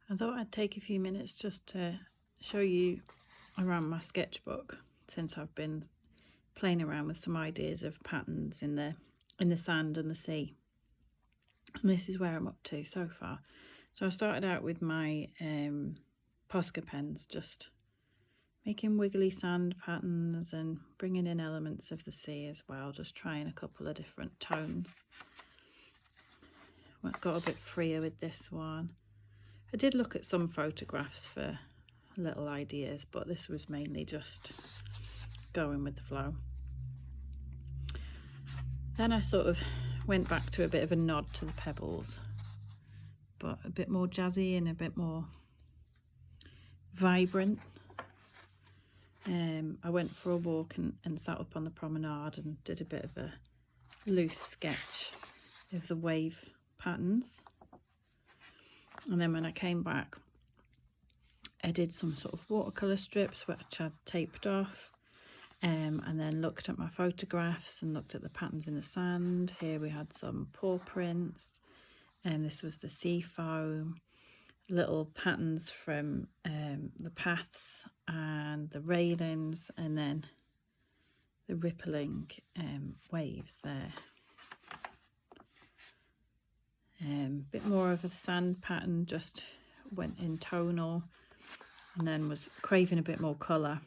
I thought I'd take a few minutes just to show you around my sketchbook, since I've been playing around with some ideas of patterns in the sand and the sea. And this is where I'm up to so far. So I started out with my Posca pens, just making wiggly sand patterns and bringing in elements of the sea as well, just trying a couple of different tones. I got a bit freer with this one. I did look at some photographs for little ideas, but this was mainly just going with the flow. Then I sort of went back to a bit of a nod to the pebbles, but a bit more jazzy and a bit more vibrant. I went for a walk and sat up on the promenade and did a bit of a loose sketch of the wave patterns. And then when I came back, I did some sort of watercolour strips which I'd taped off, and then looked at my photographs and looked at the patterns in the sand. Here we had some paw prints, and this was the sea foam, little patterns from the paths and the railings, and then the rippling waves there. Bit more of a sand pattern, just went in tonal, and then was craving a bit more colour,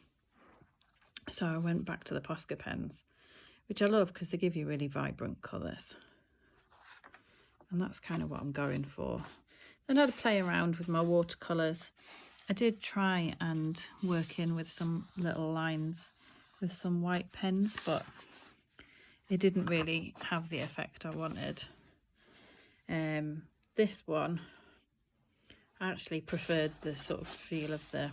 so I went back to the Posca pens, which I love because they give you really vibrant colours, and that's kind of what I'm going for. Then I had to play around with my watercolours. I did try and work in with some little lines with some white pens, but it didn't really have the effect I wanted. This one, I actually preferred the sort of feel of the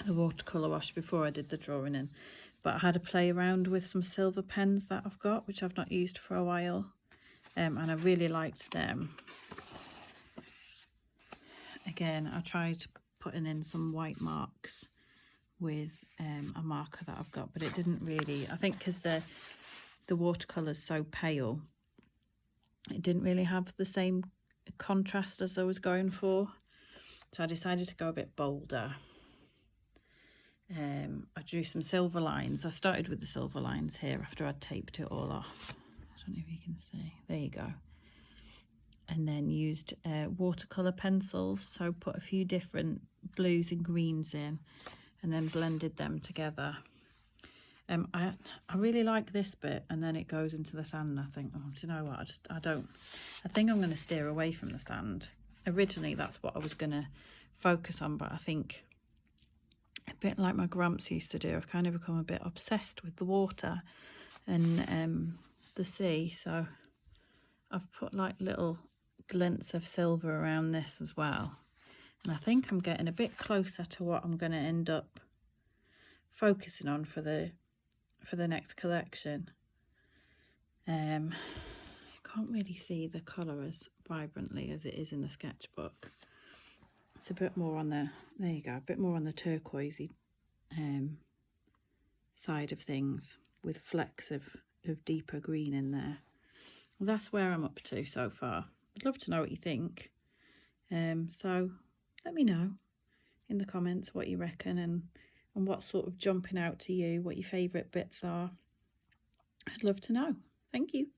watercolour wash before I did the drawing in, but I had to play around with some silver pens that I've got, which I've not used for a while, and I really liked them. Again, I tried putting in some white marks with a marker that I've got, but it didn't really, I think because the watercolour's so pale, it didn't really have the same contrast as I was going for, so I decided to go a bit bolder. I drew some silver lines. I started with the silver lines here after I'd taped it all off. I don't know if you can see, there you go. And then used watercolour pencils, so put a few different blues and greens in and then blended them together. I really like this bit, and then it goes into the sand. I think, oh, do you know what, I think I'm going to steer away from the sand. Originally that's what I was going to focus on, but I think, a bit like my gramps used to do, I've kind of become a bit obsessed with the water and the sea, so I've put like little glints of silver around this as well, and I think I'm getting a bit closer to what I'm going to end up focusing on for the next collection. I can't really see the colour as vibrantly as it is in the sketchbook. It's a bit more on the, there you go, a bit more on the turquoisey side of things, with flecks of deeper green in there. Well, that's where I'm up to so far. I'd love to know what you think. So let me know in the comments what you reckon, and what's sort of jumping out to you, what your favourite bits are. I'd love to know. Thank you.